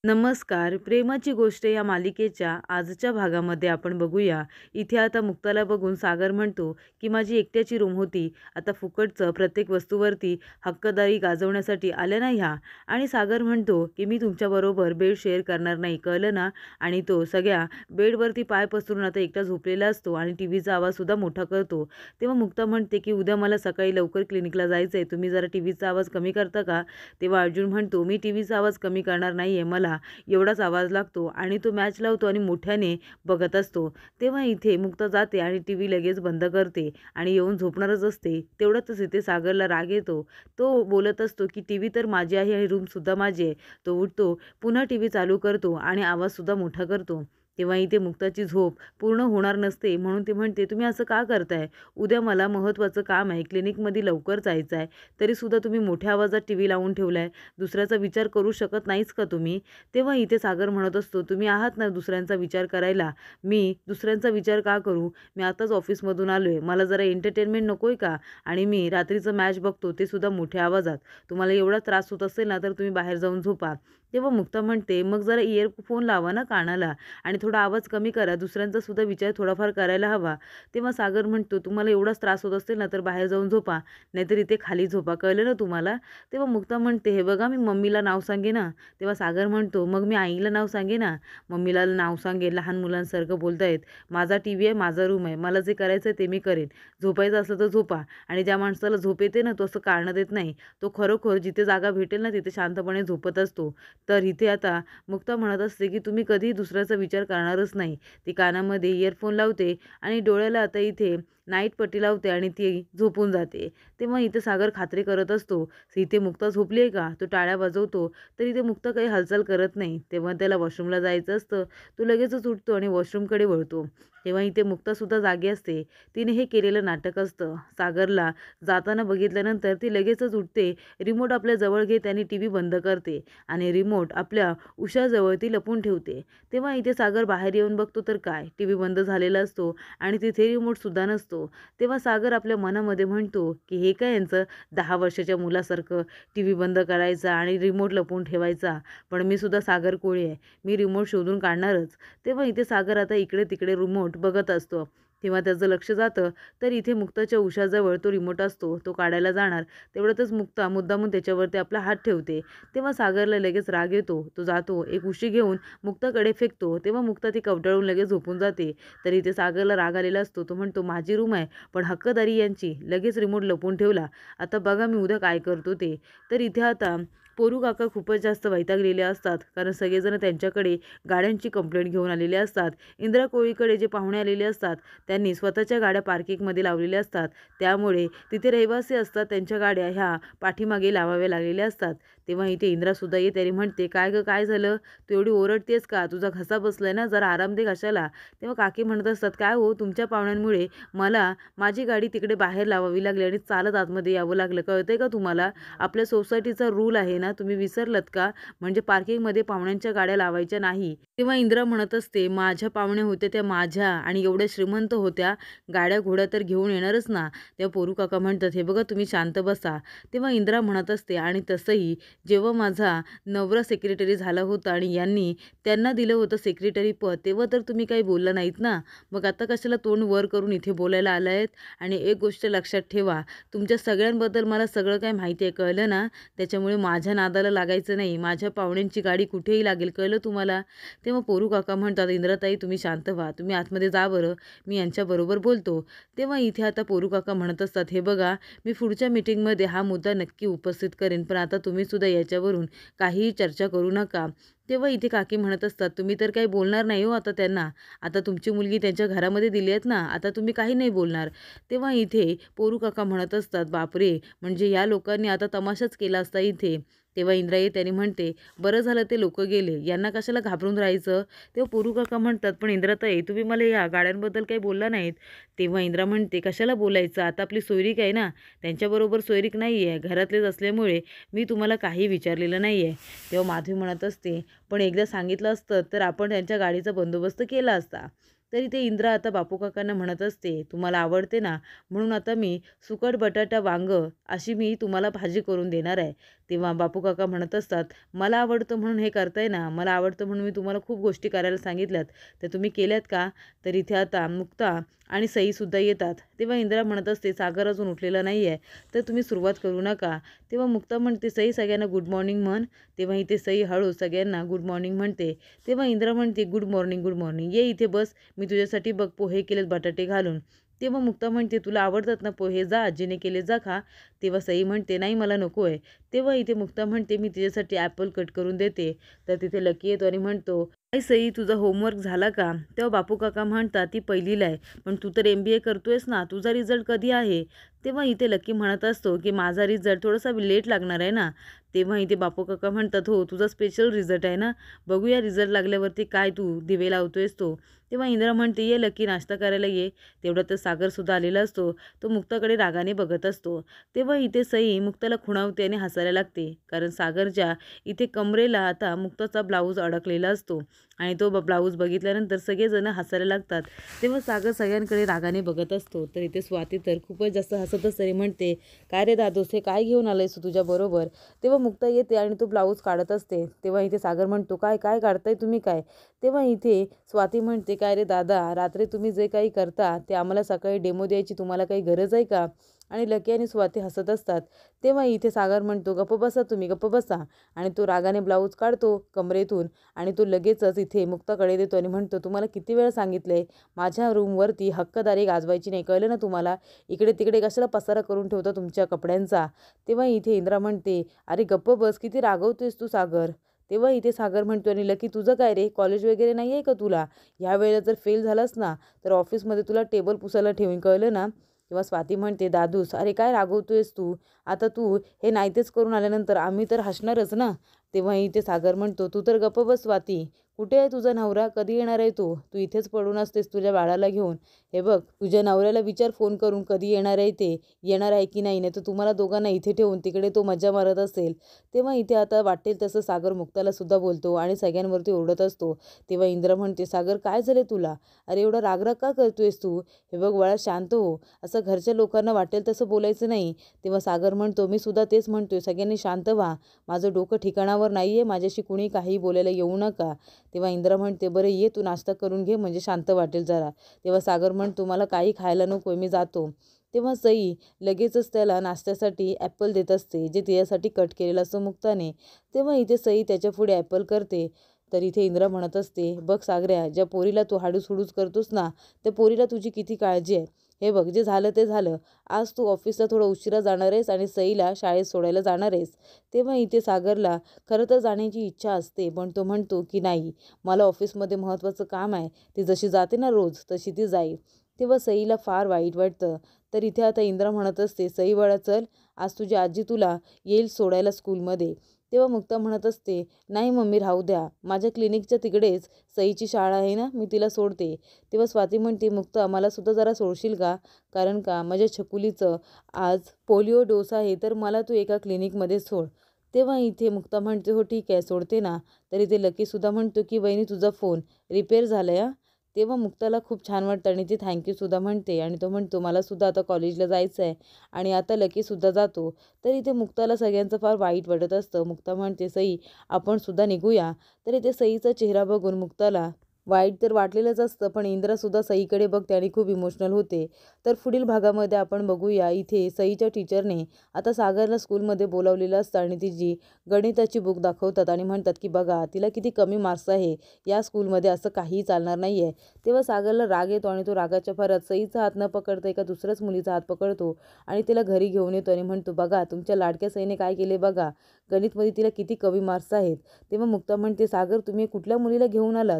नमस्कार. प्रेमाची गोष्ट या मालिकेच्या आजच्या भागामध्ये आपण बघूया. इथे आता मुक्ताला बघून सागर म्हणतो, की माझी एकट्याची रूम होती. आता फुकटचं प्रत्येक वस्तूवरती हक्कदारी गाजवण्यासाठी आल्या ना ह्या. आणि सागर म्हणतो, की मी तुमच्याबरोबर बेड शेअर करणार नाही, कळलं ना? आणि तो सगळ्या बेडवरती पाय पसरून आता एकटा झोपलेला असतो आणि टीव्हीचा आवाजसुद्धा मोठा करतो. तेव्हा मुक्ता म्हणते, की उद्या मला सकाळी लवकर क्लिनिकला जायचं आहे. तुम्ही जरा टीव्हीचा आवाज कमी करता का? तेव्हा अर्जुन म्हणतो, मी टीव्हीचा आवाज कमी करणार नाही मला एवढाच आवाज लागतो आणि तो मॅच लावतो आणि मोठ्याने बघत असतो. तेव्हा इथे मुक्ता जाते आणि टीव्ही लगेच बंद करते आणि येऊन झोपणारच असते. तेवढ्यातच इथे सागरला राग येतो. तो बोलत असतो की टीव्ही तर माझी आहे आणि रूमसुद्धा माझी आहे. तो उठतो, पुन्हा टीव्ही चालू करतो आणि आवाजसुद्धा मोठा करतो. तेव्हा इथे मुक्ताची झोप पूर्ण होणार नसते म्हणून ती म्हणते, तुम्ही असं का करताय? उद्या मला महत्त्वाचं काम आहे, क्लिनिकमध्ये लवकर जायचं आहे. तरीसुद्धा तुम्ही मोठ्या आवाजात टीव्ही लावून ठेवलाय. दुसऱ्याचा विचार करू शकत नाहीच का तुम्ही? तेव्हा इथे सागर म्हणत असतो, तुम्ही आहात ना दुसऱ्यांचा विचार करायला. मी दुसऱ्यांचा विचार का करू? मी आताच ऑफिसमधून आलोय. मला जरा एंटरटेनमेंट नकोय का? आणि मी रात्रीचं मॅच बघतो ते सुद्धा मोठ्या आवाजात. तुम्हाला एवढा त्रास होत असेल ना तर तुम्ही बाहेर जाऊन झोपा. तेव्हा मुक्ता म्हणते, मग जरा इयरफोन लावा ना कानाला आणि थोडा आवाज कमी करा. दुसऱ्यांचा सुद्धा विचार थोडाफार करायला हवा. तेव्हा सागर म्हणतो, तुम्हाला एवढाच त्रास होत असेल ना तर बाहेर जाऊन झोपा, नाहीतर इथे खाली झोपा, कळलं ना तुम्हाला? तेव्हा मुक्ता म्हणते, हे बघा मी मम्मीला नाव सांगे ना. तेव्हा सागर म्हणतो, मग मी आईला नाव सांगे ना. मम्मीला नाव सांगेन, लहान मुलांसारखं बोलतायत. माझा टीव्ही आहे, माझा रूम आहे, मला जे करायचं आहे ते मी करेन. झोपायचं असलं तर झोपा. आणि ज्या माणसाला झोप येते ना तो असं कारणं देत नाही. तो खरोखर जिथे जागा भेटेल ना तिथे शांतपणे झोपत असतो. तर इथे आता मुक्ता म्हणत असते, की तुम्ही कधीही दुसऱ्याचा विचार करणारच नाही. ती कानामध्ये इयरफोन लावते आणि डोळ्याला आता इथे नाईट पट्टी लावते आणि ती झोपून जाते. तेव्हा इथे सागर खात्री करत असतो, इथे मुक्ता झोपली आहे का? तो टाळ्या वाजवतो, तर इथे मुक्ता काही हालचाल करत नाही. तेव्हा त्याला वॉशरूमला जायचं असतं. तो लगेचच उठतो आणि वॉशरूमकडे वळतो. तेव्हा इथे मुक्तासुद्धा जागी असते. तिने हे केलेलं नाटक असतं. सागरला जाताना बघितल्यानंतर ती लगेचच उठते. रिमोट आपल्या जवळ घेते आणि टीव्ही बंद करते आणि रिमोट आपल्या उशाजवळ ती लपून ठेवते. तेव्हा इथे सागर बाहेर येऊन बघतो तर काय, टीव्ही बंद झालेला असतो आणि तिथे रिमोटसुद्धा नसतो. तेव्हा सागर आपल्या मनामध्ये म्हणतो, की हे काय यांचं 10 वर्षाच्या मुलासारखं टीव्ही बंद करायचा आणि रिमोट लपवून ठेवायचा. पण मी सुद्धा सागर कोळी आहे. मी रिमोट शोधून काढणारच. तेव्हा इथे सागर आता इकडे-तिकडे रिमोट बघत असतो. तेव्हा त्याचं लक्ष जातं, तर इथे मुक्ताच्या उशाजवळ तो रिमोट असतो. तो काढायला जाणार, तेवढ्यातच मुक्ता मुद्दामून त्याच्यावरती आपला हात ठेवते. तेव्हा सागरला लगेच राग येतो. तो जातो, एक उशी घेऊन मुक्ताकडे फेकतो. तेव्हा मुक्ता ती कवटाळून लगेच झोपून जाते. तर इथे सागरला राग आलेला असतो. तो म्हणतो, माझी रूम आहे, पण हक्कदारी यांची. लगेच रिमोट लपवून ठेवला. आता बघा मी उद्या काय करतो ते. तर इथे आता पोरू काका खूपच जास्त वैतागलेले असतात, कारण सगळेजण त्यांच्याकडे गाड्यांची कंप्लेंट घेऊन आलेले असतात. इंदिरा कोळीकडे जे पाहुणे आलेले असतात त्यांनी स्वतःच्या गाड्या पार्किंगमध्ये लावलेल्या असतात. त्यामुळे तिथे रहिवासी असतात त्यांच्या गाड्या ह्या पाठीमागे लावाव्या लागलेल्या असतात. तेव्हा इथे इंदिरासुद्धा येते आणि म्हणते, काय गं काय झालं? तू एवढी ओरडतेस का? तुझा घसा बसलाय ना, जरा आराम दे घशाला. तेव्हा काकी म्हणत असतात, काय हो तुमच्या पाहुण्यांमुळे मला माझी गाडी तिकडे बाहेर लावावी लागली आणि चालत आतमध्ये यावं लागलं, कळतंय का तुम्हाला? आपल्या सोसायटीचा रूल आहे ना, तुम्ही विसरलात का? म्हणजे पार्किंगमध्ये पाहुण्यांच्या गाड्या लावायच्या नाही. तेव्हा इंदिरा म्हणत असते, माझ्या पाहुण्या होत्या त्या माझ्या आणि एवढ्या श्रीमंत होत्या, गाड्या घोड्या तर घेऊन येणारच ना. तेव्हा पोरू काका म्हणतात, हे बघा तुम्ही शांत बसा. तेव्हा इंदिरा म्हणत असते, आणि तसंही जेव्हा माझा नवरा सेक्रेटरी झाला होता आणि यांनी त्यांना दिलं होतं सेक्रेटरी पद, तेव्हा तर तुम्ही काही बोलला नाहीत ना. मग आता कशाला तोंड वर करून इथे बोलायला आलायत? आणि एक गोष्ट लक्षात ठेवा, तुमच्या सगळ्यांबद्दल मला सगळं काय माहिती आहे, कळलं ना? त्याच्यामुळे माझ्या नादाला लागायचं नाही. माझ्या पाहुण्यांची गाडी कुठेही लागेल, कळलं तुम्हाला? तेव्हा पोरू काका म्हणतात, इंदिराताई तुम्ही शांत व्हा, तुम्ही आतमध्ये जा बरं, मी यांच्याबरोबर बोलतो. तेव्हा इथे आता पोरू काका म्हणत असतात, हे बघा मी पुढच्या मीटिंगमध्ये हा मुद्दा नक्की उपस्थित करेन, पण आता तुम्ही सुद्धा याच्यावरून काहीही चर्चा करू नका. तेव्हा इथे काकी म्हणत असतात, तुम्ही तर काही बोलणार नाही हो आता त्यांना. आता तुमची मुलगी त्यांच्या घरामध्ये दिली आहेत ना, आता तुम्ही काही नाही बोलणार. तेव्हा इथे पोरू काका म्हणत असतात, बापरे, म्हणजे या लोकांनी आता तमाशाच केला असता इथे. तेव्हा इंद्राई त्यांनी म्हणते, बरं झालं ते लोक गेले, यांना कशाला घाबरून राहायचं. तेव्हा पोरू काका म्हणतात, पण इंद्राताई तुम्ही मला या गाड्यांबद्दल काही बोलला नाहीत. तेव्हा इंद्रा म्हणते, कशाला बोलायचं, आता आपली सोयरीक आहे ना, त्यांच्याबरोबर सोयरीक नाही आहे, घरातलेच असल्यामुळे मी तुम्हाला काही विचारलेलं नाही आहे. तेव्हा माधवी म्हणत असते, पण एकदा सांगितलं असतं तर आपण त्यांच्या गाडीचा बंदोबस्त केला असता. तरी ते इंद्रा आता बापू काकांना म्हणत असते, तुम्हाला आवडते ना, म्हणून आता मी सुकट बटाटा वांग अशी मी तुम्हाला भाजी करून देणार आहे. तेव्हा बापू काका म्हणत असतात, मला आवडतं म्हणून हे करताय ना, मला आवडतं म्हणून मी तुम्हाला खूप गोष्टी करायला सांगितल्यात, त्या तुम्ही केल्यात का? तर इथे आता मुक्ता आणि सईसुद्धा येतात. तेव्हा इंदिरा म्हणत असते, सागर अजून उठलेला नाही आहे, तर तुम्ही सुरुवात करू नका. तेव्हा मुक्ता म्हणते, सई सगळ्यांना गुड मॉर्निंग म्हण. तेव्हा इथे सई हळू सगळ्यांना गुड मॉर्निंग म्हणते. तेव्हा इंदिरा म्हणते, गुड मॉर्निंग गुड मॉर्निंग, ये इथे बस, मी तुझ्यासाठी बघ पोहे केलेत बटाटे घालून. तेव्हा मुक्ता म्हणते, तुला आवडतात ना पोहे, जा आजीने केले जा खा. तेव्हा सई म्हणते, नाही मला नको आहे. तेव्हा इथे मुक्ता म्हणते, मी तिच्यासाठी ॲपल कट करून देते. तर तिथे लकी येतो आणि म्हणतो, काय सई तुझा होमवर्क झाला का? तेव्हा बापू काका म्हणतात, ती पहिलीला आहे, पण तू तर MBA करतोयस ना, तुझा रिझल्ट कधी आहे? तेव्हा इथे लकी म्हणत असतो की माझा रिझल्ट थोडासा लेट लागणार आहे ना. तेव्हा इथे बापू काका म्हणतात, हो तुझा स्पेशल रिझल्ट आहे ना, बघूया रिझल्ट लागल्यावरती काय तू दिवे लावतोयस तो. तेव्हा इंदिरा म्हणते, ये लकी नाश्ता करायला ये. तेवढा तर सागरसुद्धा आलेला असतो. तो मुक्ताकडे रागाने बघत असतो. तेव्हा इथे सई मुक्ताला खुणावते आणि हसायला लागते, कारण सागरच्या इथे कमरेला आता मुक्ताचा ब्लाऊज अडकलेला असतो आणि तो ब्लाऊज बघितल्यानंतर सगळेजण हसायला लागतात. तेव्हा सागर सगळ्यांकडे रागाने बघत असतो. तर इथे स्वाती तर खूपच जास्त हसतच तरी म्हणते, काय रे दादोस, हे काय घेऊन आलंयस तू तुझ्याबरोबर? तेव्हा मुक्ता येते आणि तो ब्लाऊज काढत असते. तेव्हा इथे सागर म्हणतो, काय काय काढताय तुम्ही काय? तेव्हा इथे स्वाती म्हणते, काय रे दादा, रात्री तुम्ही जे काही करता ते आम्हाला सकाळी डेमो द्यायची तुम्हाला काही गरज आहे का? आणि लकी आणि स्वाती हसत असतात. तेव्हा इथे सागर म्हणतो, गप्प बसा तुम्ही, गप्प बसा. आणि तो रागाने ब्लाऊज काढतो कमरेतून आणि तो लगेचच इथे मुक्ताकडे देतो आणि म्हणतो, तुम्हाला किती वेळा सांगितलंय माझ्या रूमवरती हक्कदारी गाजवायची नाही, कळलं ना तुम्हाला? इकडे तिकडे कशाला पसारा करून ठेवता तुमच्या कपड्यांचा? तेव्हा इथे इंद्रा म्हणते, अरे गप्प बस, किती रागवतोयस तू सागर? तेव्हा इथे सागर म्हणतो, आणि लकी तुझं काय रे, कॉलेज वगैरे नाही आहे का तुला? ह्या वेळेला जर फेल झालास ना, तर ऑफिसमध्ये तुला टेबल पुसायला ठेवीन, कळलं ना? तेव्हा स्वाती म्हणते, दादूस अरे काय रागवतोयस तू? आता तू हे नाही तेच करून आल्यानंतर आम्ही तर हसणारच ना. तेव्हा इथे सागर म्हणतो, तू तर गप्प बस स्वाती, कुठे आहे तुझा नवरा, कधी येणार आहे तो? तू इथेच पडून असतेस तुझ्या बाळाला घेऊन. हे बघ तुझ्या नवऱ्याला विचार फोन करून कधी येणार आहे ते, येणार आहे की नाही, नाही तर तुम्हाला दोघांना इथे ठेवून तिकडे तो मजा मारत असेल. तेव्हा इथे आता वाटेल तसं सागर मुक्ताला सुद्धा बोलतो आणि सगळ्यांवरती ओरडत असतो. तेव्हा इंद्रा म्हणते, सागर काय झाले तुला? अरे एवढा रागराग का करतोयस तू? हे बघ बाळा शांत हो, असं घरच्या लोकांना वाटेल तसं बोलायचं नाही. तेव्हा सागर म्हणतो, मी सुद्धा तेच म्हणतोय, सगळ्यांनी शांत व्हा, माझं डोकं ठिकाणावर नाही आहे, माझ्याशी कुणी काही बोलायला येऊ नका. तेव्हा इंदिरा म्हणते, बरं ये तू नाश्ता करून घे म्हणजे शांत वाटेल जरा. तेव्हा सागर म्हणतो, मला काही खायला नको आहे, मी जातो. तेव्हा सई लगेचच त्याला नाश्त्यासाठी ॲपल देत असते, जे तिच्यासाठी कट केलेलं असतं मुक्ताने. तेव्हा इथे सई त्याच्या पुढे ॲपल करते. तर इथे इंदिरा म्हणत असते, बघ सागऱ्या, ज्या पोरीला तू हाडूस करतोस ना, त्या पोरीला तुझी किती काळजी आहे. हे बघ जे झालं ते झालं, आज तू ऑफिसला थोडा उशिरा जाणार आहेस आणि सईला शाळेत सोडायला जाणार आहेस. तेव्हा इथे सागरला खरं तर जाण्याची इच्छा असते, पण तो म्हणतो की नाही, मला ऑफिसमध्ये महत्त्वाचं काम आहे, ती जशी जाते ना रोज तशी ती जाईल. तेव्हा सईला फार वाईट वाटतं. तर इथे आता इंदिरा म्हणत असते, सई बाळा चल, आज तुझी आजी तुला येईल सोडायला स्कूलमध्ये. तेव्हा मुक्ता म्हणत असते, नाही मम्मी राहू द्या, माझ्या क्लिनिकच्या तिकडेच सईची शाळा आहे ना, मी तिला सोडते. तेव्हा स्वाती म्हणते, मुक्ता मला सुद्धा जरा सोडशील का? कारण का माझ्या छकुलीचं आज पोलिओ डोस आहे, तर मला तू एका क्लिनिकमध्ये सोड. तेव्हा इथे मुक्ता म्हणते, हो ठीक आहे सोडते ना. तर इथे लकीसुद्धा म्हणतो की वहिनी तुझा फोन रिपेअर झाला आहे. तेव्हा मुक्ताला खूप छान वाटतं आणि ती थँक्यूसुद्धा म्हणते आणि तो म्हणतो, मला सुद्धा आता कॉलेजला जायचं आहे. आणि आता लकीसुद्धा जातो. तर इथे मुक्ताला सगळ्यांचं फार वाईट वाटत असतं. मुक्ता म्हणते, सई आपण सुद्धा निघूया. तर इथे सईचा चेहरा बघून मुक्ताला वाईट तर वाटलेलंच असतं, पण इंदिरासुद्धा सईकडे बघते आणि खूप इमोशनल होते. तर पुढील भागामध्ये आपण बघूया, इथे सईच्या टीचरने आता सागरला स्कूलमध्ये बोलावलेलं असतं आणि तिची गणिताची बुक दाखवतात आणि म्हणतात की बघा तिला किती कमी मार्क्स आहे, या स्कूलमध्ये असं काहीही चालणार नाही आहे. तेव्हा सागरला राग येतो आणि तो रागाच्या भरात सईचा हात न पकडता एका दुसऱ्याच मुलीचा हात पकडतो आणि तिला घरी घेऊन येतो आणि म्हणतो, बघा तुमच्या लाडक्या सईने काय केले बघा, गणितमध्ये तिला किती कमी मार्क्स आहेत. तेव्हा मुक्ता म्हणते, सागर तुम्ही कुठल्या मुलीला घेऊन आलात?